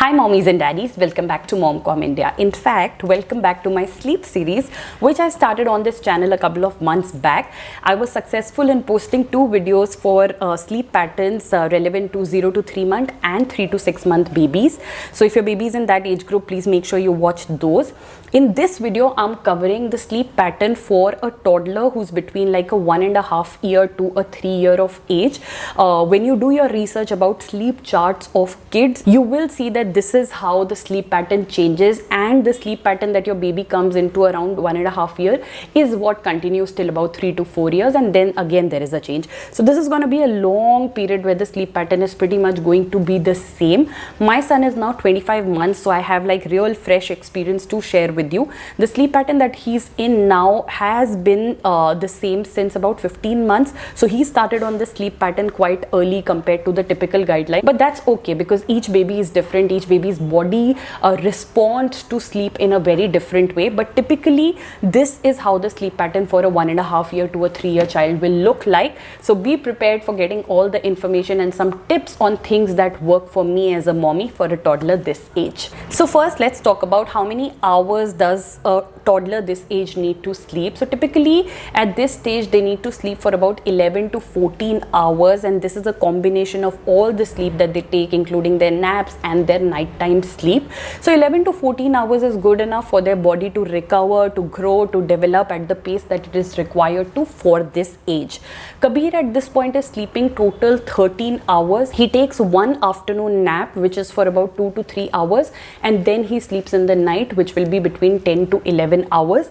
Hi mommies and daddies, welcome back to Momcom India. In fact, welcome back to my sleep series which I started on this channel a couple of months back. I was successful in posting 2 videos for sleep patterns relevant to 0 to 3 month and 3 to 6 month babies. So if your baby is in that age group, please make sure you watch those. In this video, I'm covering the sleep pattern for a toddler who's between like a 1.5 year to a 3 year of age. When you do your research about sleep charts of kids, you will see that this is how the sleep pattern changes, and the sleep pattern that your baby comes into around 1.5 year is what continues till about 3 to 4 years, and then again there is a change. So this is going to be a long period where the sleep pattern is pretty much going to be the same. My son is now 25 months, so I have like real fresh experience to share with you. The sleep pattern that he's in now has been the same since about 15 months. So he started on the sleep pattern quite early compared to the typical guideline, but that's okay because each baby is different. Each baby's body responds to sleep in a very different way, but typically this is how the sleep pattern for a 1.5 year to a 3 year child will look like. So be prepared for getting all the information and some tips on things that work for me as a mommy for a toddler this age. So first, let's talk about how many hours does a toddler this age need to sleep. So typically at this stage they need to sleep for about 11 to 14 hours, and this is a combination of all the sleep that they take, including their naps and their nighttime sleep. So 11 to 14 hours is good enough for their body to recover, to grow, to develop at the pace that it is required to for this age. Kabir at this point is sleeping total 13 hours. He takes one afternoon nap which is for about 2 to 3 hours, and then he sleeps in the night, which will be between 10 to 11 hours.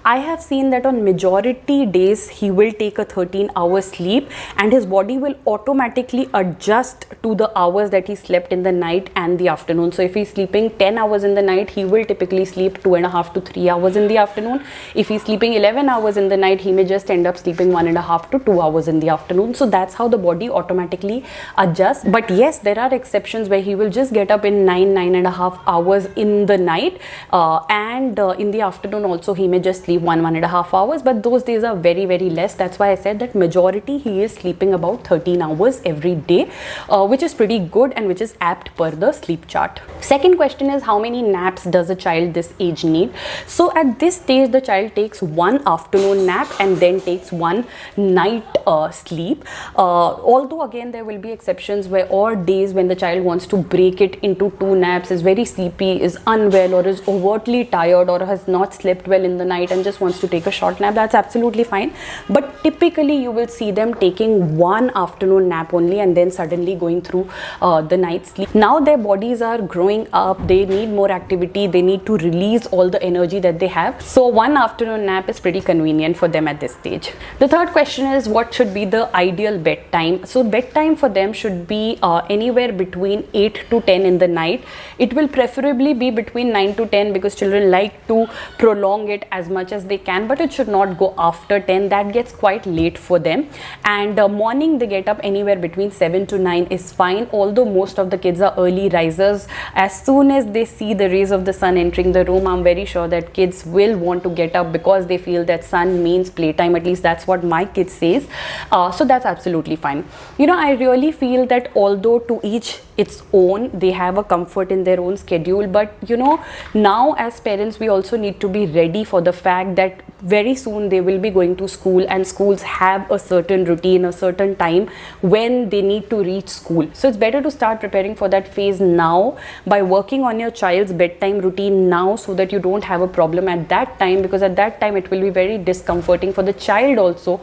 I have seen that on majority days he will take a 13-hour sleep and his body will automatically adjust to the hours that he slept in the night and the afternoon. So if he's sleeping 10 hours in the night, he will typically sleep 2.5 to 3 hours in the afternoon. If he's sleeping 11 hours in the night, he may just end up sleeping 1.5 to 2 hours in the afternoon. So that's how the body automatically adjusts. But yes, there are exceptions where he will just get up in 9.5 hours in the night, and in the afternoon also he may just sleep 1.5 hours, but those days are very less. That's why I said that majority he is sleeping about 13 hours every day, which is pretty good and which is apt per the sleep chart. Second question is, how many naps does a child this age need? So at this stage the child takes one afternoon nap and then takes one night sleep, although again there will be exceptions where, or days when the child wants to break it into 2 naps, is very sleepy, is unwell, or is overtly tired, or has not slept well in the night and just wants to take a short nap. That's absolutely fine, but typically you will see them taking one afternoon nap only and then suddenly going through the night sleep. Now their bodies are growing up, they need more activity, they need to release all the energy that they have, so one afternoon nap is pretty convenient for them at this stage. The third question is, what should be the ideal bedtime? So bedtime for them should be anywhere between 8 to 10 in the night. It will preferably be between 9 to 10 because children like to prolong it as much as they can, but it should not go after 10. That gets quite late for them. And morning they get up anywhere between 7 to 9 is fine, although most of the kids are early risers. As soon as they see the rays of the sun entering the room, I'm very sure that kids will want to get up because they feel that sun means playtime. At least that's what my kid says. So that's absolutely fine. You know, I really feel that although to each its own, they have a comfort in their own schedule, but you know, now as parents we also need to be ready for the fact that very soon they will be going to school, and schools have a certain routine, a certain time when they need to reach school. So it's better to start preparing for that phase now by working on your child's bedtime routine now, so that you don't have a problem at that time, because at that time it will be very discomforting for the child also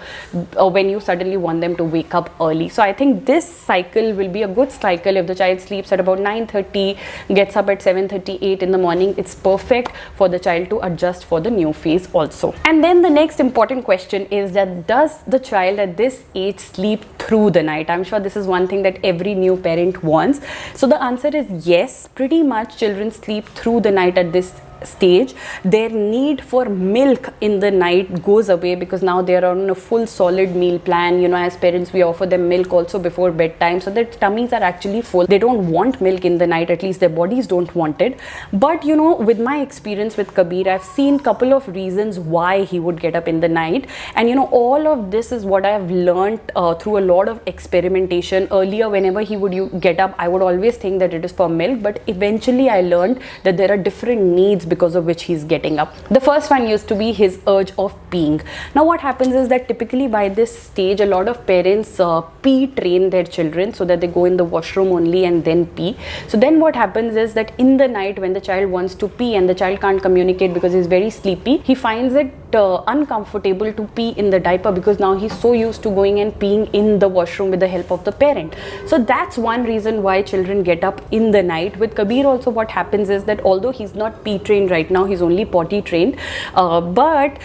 when you suddenly want them to wake up early. So I think this cycle will be a good cycle. If the child sleeps at about 9:30, gets up at 7:38 in the morning, it's perfect for the child to adjust for the new phase also. And then the next important question is that, does the child at this age sleep through the night? I'm sure this is one thing that every new parent wants. So the answer is yes, pretty much children sleep through the night at this stage, their need for milk in the night goes away, because now they are on a full solid meal plan. You know, as parents, we offer them milk also before bedtime, so their tummies are actually full. They don't want milk in the night, at least their bodies don't want it. But you know, with my experience with Kabir, I've seen couple of reasons why he would get up in the night. And you know, all of this is what I've learned through a lot of experimentation. Earlier, whenever he would get up, I would always think that it is for milk, but eventually I learned that there are different needs because of which he's getting up. The first one used to be his urge of peeing. Now what happens is that typically by this stage, a lot of parents pee train their children so that they go in the washroom only and then pee. So then what happens is that in the night, when the child wants to pee and the child can't communicate because he's very sleepy, he finds it uncomfortable to pee in the diaper, because now he's so used to going and peeing in the washroom with the help of the parent. So that's one reason why children get up in the night. With Kabir also, what happens is that although he's not pee trained right now, he's only potty trained, but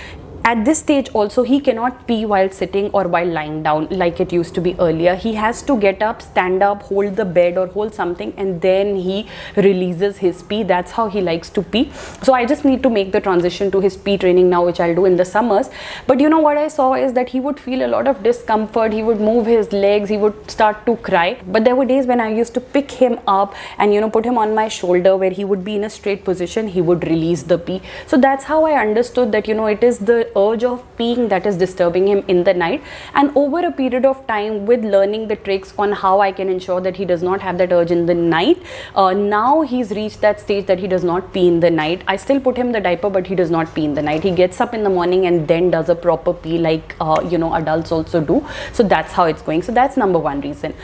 at this stage also, he cannot pee while sitting or while lying down like it used to be earlier. He has to get up, stand up, hold the bed or hold something, and then he releases his pee. That's how he likes to pee. So I just need to make the transition to his pee training now, which I'll do in the summers. But you know, what I saw is that he would feel a lot of discomfort. He would move his legs, he would start to cry. But there were days when I used to pick him up and, you know, put him on my shoulder where he would be in a straight position. He would release the pee. So that's how I understood that, you know, it is the urge of peeing that is disturbing him in the night. And over a period of time, with learning the tricks on how I can ensure that he does not have that urge in the night, now he's reached that stage that he does not pee in the night. I still put him the diaper, but he does not pee in the night. He gets up in the morning and then does a proper pee like you know, adults also do. So that's how it's going. So that's number one reason.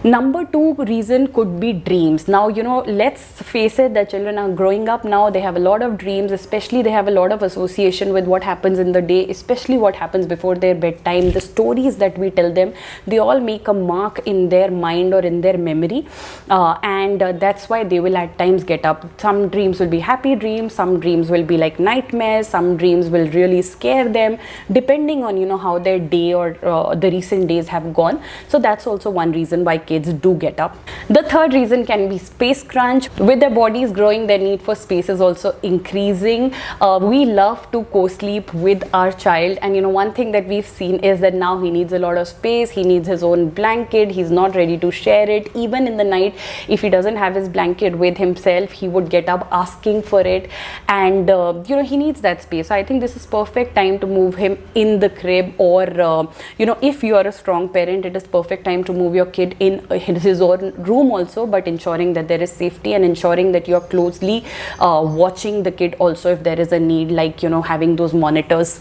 Number two reason could be dreams. Now, you know, let's face it, that children are growing up now. They have a lot of dreams, especially they have a lot of association with what happens in the day, especially what happens before their bedtime. The stories that we tell them, they all make a mark in their mind or in their memory, and that's why they will at times get up. Some dreams will be happy dreams, some dreams will be like nightmares, some dreams will really scare them, depending on, you know, how their day or the recent days have gone. So that's also one reason why kids do get up. The third reason can be space crunch. With their bodies growing, their need for space is also increasing. We love to co-sleep with our child, and you know, one thing that we've seen is that now he needs a lot of space. He needs his own blanket. He's not ready to share it. Even in the night, if he doesn't have his blanket with himself, he would get up asking for it, and you know, he needs that space. So I think this is perfect time to move him in the crib, or you know, if you are a strong parent, it is perfect time to move your kid in his own room also, but ensuring that there is safety and ensuring that you are closely watching the kid also if there is a need, like, you know, having those monitors.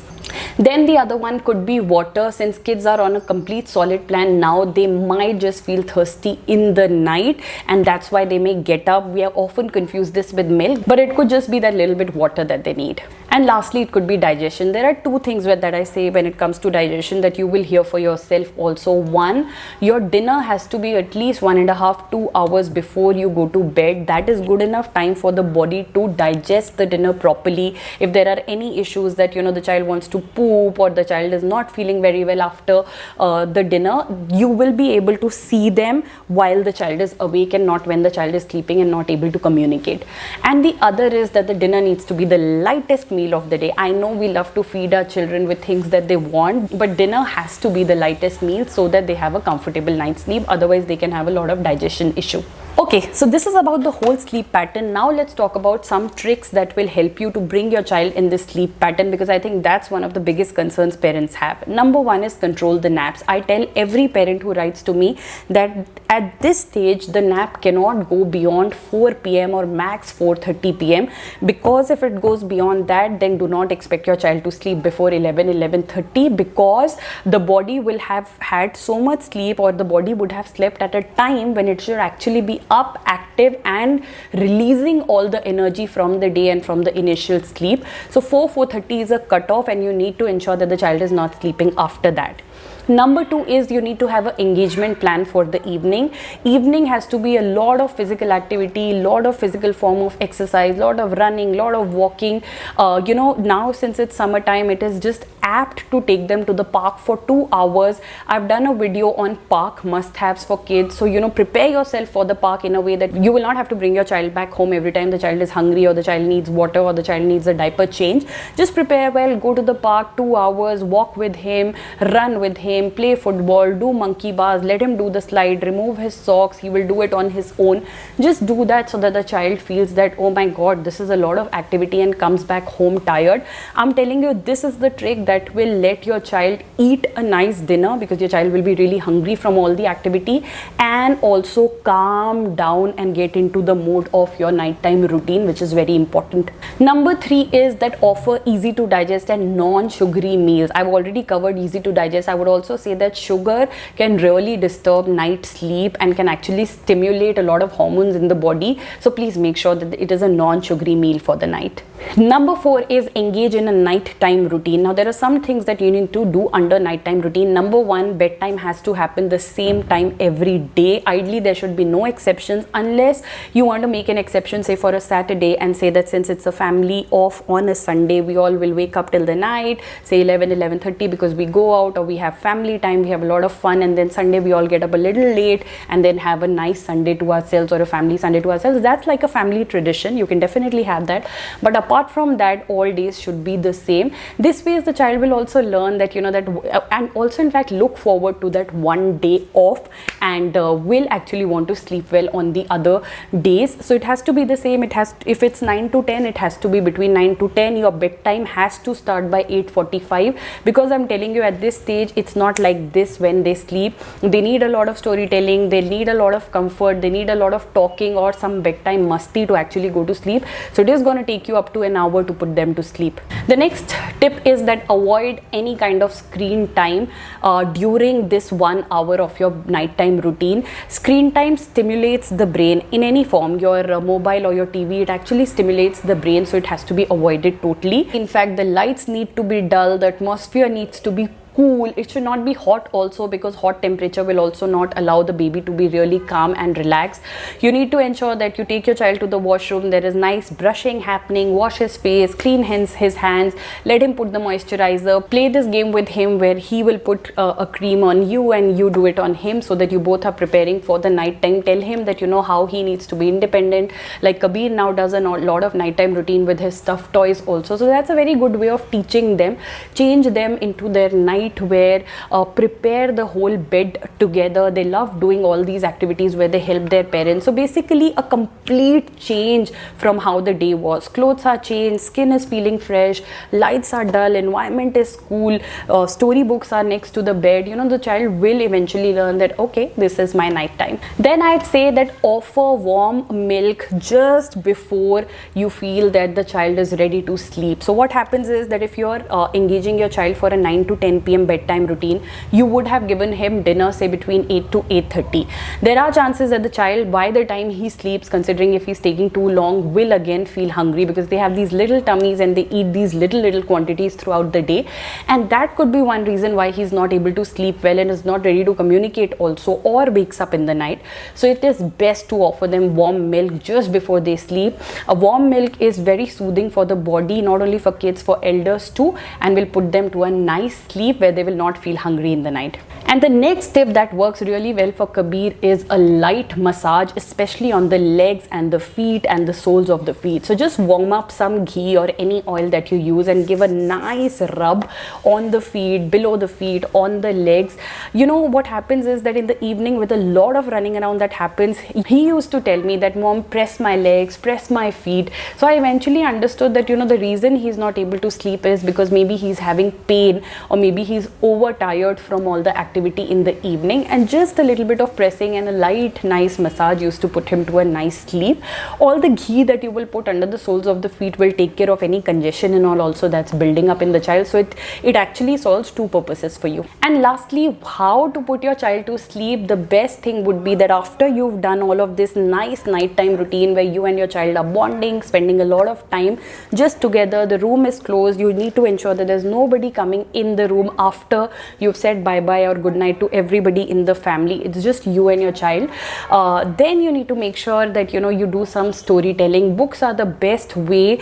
Then the other one could be water. Since kids are on a complete solid plan now, they might just feel thirsty in the night, and that's why they may get up. We have often confused this with milk, but it could just be that little bit water that they need. And lastly, it could be digestion. There are two things that I say when it comes to digestion that you will hear for yourself also. One, your dinner has to be at least 1.5 to 2 hours before you go to bed. That is good enough time for the body to digest the dinner properly. If there are any issues that, you know, the child wants to poop or the child is not feeling very well after the dinner, you will be able to see them while the child is awake and not when the child is sleeping and not able to communicate. And the other is that the dinner needs to be the lightest meal of the day. I know we love to feed our children with things that they want, but dinner has to be the lightest meal so that they have a comfortable night's sleep. Otherwise, they can have a lot of digestion issue. Okay, so this is about the whole sleep pattern. Now let's talk about some tricks that will help you to bring your child in this sleep pattern, because I think that's one of the biggest concerns parents have. Number one is control the naps. I tell every parent who writes to me that at this stage, the nap cannot go beyond 4 p.m. or max 4:30 p.m. because if it goes beyond that, then do not expect your child to sleep before 11:30, because the body will have had so much sleep, or the body would have slept at a time when it should actually be up, active and releasing all the energy from the day and from the initial sleep. So 4:30 is a cutoff, and you need to ensure that the child is not sleeping after that. Number 2 is you need to have an engagement plan for the evening. Evening has to be a lot of physical activity, lot of physical form of exercise, lot of running, lot of walking. Now since it's summertime, it is just apt to take them to the park for 2 hours. I've done a video on park must-haves for kids. So, prepare yourself for the park in a way that you will not have to bring your child back home every time the child is hungry or the child needs water or the child needs a diaper change. Just prepare well, go to the park 2 hours, walk with him, run with him, play football, do monkey bars, let him do the slide, remove his socks, he will do it on his own. Just do that so that the child feels that, oh my god, this is a lot of activity, and comes back home tired. I'm telling you, this is the trick that will let your child eat a nice dinner, because your child will be really hungry from all the activity, and also calm down and get into the mode of your nighttime routine, which is very important. Number 3 is that offer easy to digest and non-sugary meals. I've already covered easy to digest. I would also say that sugar can really disturb night sleep and can actually stimulate a lot of hormones in the body. So please make sure that it is a non-sugary meal for the night. Number 4 is engage in a nighttime routine. Now there are some things that you need to do under nighttime routine. Number 1, bedtime has to happen the same time every day. Ideally there should be no exceptions, unless you want to make an exception, say for a Saturday, and say that since it's a family off on a Sunday, we all will wake up till the night, say 11:30, because we go out or we have family time, we have a lot of fun, and then Sunday we all get up a little late and then have a nice Sunday to ourselves, or a family Sunday to ourselves. That's like a family tradition. You can definitely have that, but apart from that, all days should be the same. This way the child will also learn that, and also in fact look forward to that one day off, and will actually want to sleep well on the other days. So it has to be the same. If it's 9 to 10, it has to be between 9 to 10. Your bedtime has to start by 8:45, because I'm telling you, at this stage it's not like this when they sleep. They need a lot of storytelling, they need a lot of comfort, they need a lot of talking or some bedtime musty to actually go to sleep. So it is going to take you up to an hour to put them to sleep. The next tip is that avoid any kind of screen time during this 1 hour of your nighttime routine. Screen time stimulates the brain in any form, your mobile or your TV. It actually stimulates the brain, so it has to be avoided totally. In fact, the lights need to be dull, the atmosphere needs to be cool. It should not be hot also, because hot temperature will also not allow the baby to be really calm and relaxed. You need to ensure that you take your child to the washroom, there is nice brushing happening, wash his face, clean his hands, let him put the moisturizer, play this game with him where he will put a cream on you and you do it on him, so that you both are preparing for the night time. Tell him that how he needs to be independent. Like Kabir now does a lot of nighttime routine with his stuffed toys also, so that's a very good way of teaching them. Change them into their night wear, prepare the whole bed together. They love doing all these activities where they help their parents. So basically a complete change from how the day was. Clothes are changed, skin is feeling fresh, lights are dull, environment is cool, storybooks are next to the bed. The child will eventually learn that, okay, this is my night time. Then I'd say that offer warm milk just before you feel that the child is ready to sleep. So what happens is that if you're engaging your child for a 9 to 10 p.m. bedtime routine, you would have given him dinner say between 8 to 8:30. There are chances that the child, by the time he sleeps, considering if he's taking too long, will again feel hungry, because they have these little tummies and they eat these little quantities throughout the day, and that could be one reason why he's not able to sleep well and is not ready to communicate also, or wakes up in the night. So it is best to offer them warm milk just before they sleep. A warm milk is very soothing for the body, not only for kids, for elders too, and will put them to a nice sleep where they will not feel hungry in the night. And the next tip that works really well for Kabir is a light massage, especially on the legs and the feet and the soles of the feet. So just warm up some ghee or any oil that you use and give a nice rub on the feet, below the feet, on the legs. What happens is that in the evening, with a lot of running around that happens, he used to tell me that, mom, press my legs, press my feet. So I eventually understood that the reason he's not able to sleep is because maybe he's having pain, or maybe he's overtired from all the activity in the evening, and just a little bit of pressing and a light nice massage used to put him to a nice sleep. All the ghee that you will put under the soles of the feet will take care of any congestion and all also that's building up in the child. So it actually solves two purposes for you. And lastly, how to put your child to sleep. The best thing would be that after you've done all of this nice nighttime routine where you and your child are bonding, spending a lot of time just together, the room is closed, you need to ensure that there's nobody coming in the room after you've said bye-bye or good night to everybody in the family, it's just you and your child, then you need to make sure that you do some storytelling. Books are the best way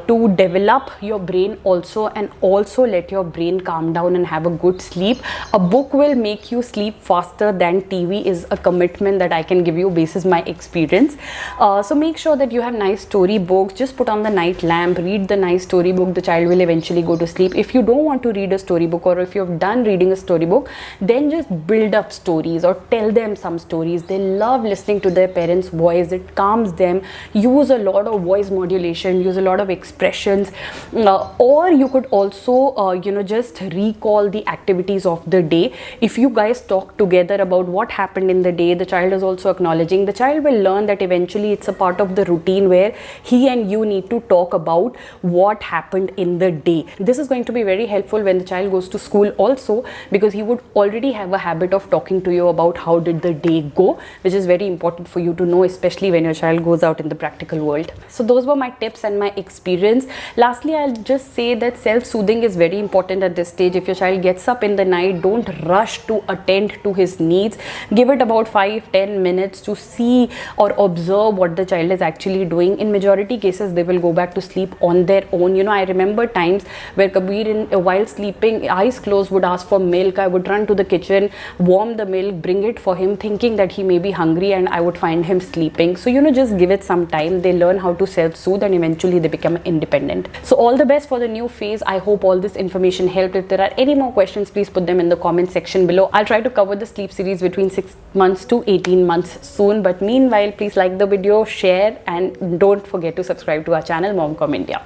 to develop your brain also, and also let your brain calm down and have a good sleep. A book will make you sleep faster than TV is a commitment that I can give you basis my experience. So make sure that you have nice story books. Just put on the night lamp, read the nice story book. The child will eventually go to sleep. If you don't want to read a storybook, or if you've done reading a storybook, then just build up stories or tell them some stories. They love listening to their parents' voice. It calms them. Use a lot of voice modulation, use a lot of expressions, or you could also just recall the activities of the day. If you guys talk together about what happened in the day, the child is also acknowledging. The child will learn that eventually it's a part of the routine where he and you need to talk about what happened in the day. This is going to be very helpful when the child goes to school also, because he would already have a habit of talking to you about how did the day go, which is very important for you to know, especially when your child goes out in the practical world. So those were my tips and my experience. Lastly, I'll just say that self-soothing is very important at this stage. If your child gets up in the night, don't rush to attend to his needs. Give it about 5-10 minutes to see or observe what the child is actually doing. In majority cases, they will go back to sleep on their own. I remember times where Kabir, while sleeping, eyes closed, would ask for milk. I would run to the kitchen, warm the milk, bring it for him, thinking that he may be hungry, and I would find him sleeping. So just give it some time. They learn how to self-soothe, and eventually they become independent. So all the best for the new phase. I hope all this information helped. If there are any more questions, please put them in the comment section below. I'll try to cover the sleep series between 6 months to 18 months soon. But meanwhile, please like the video, share, and don't forget to subscribe to our channel, MomCom India.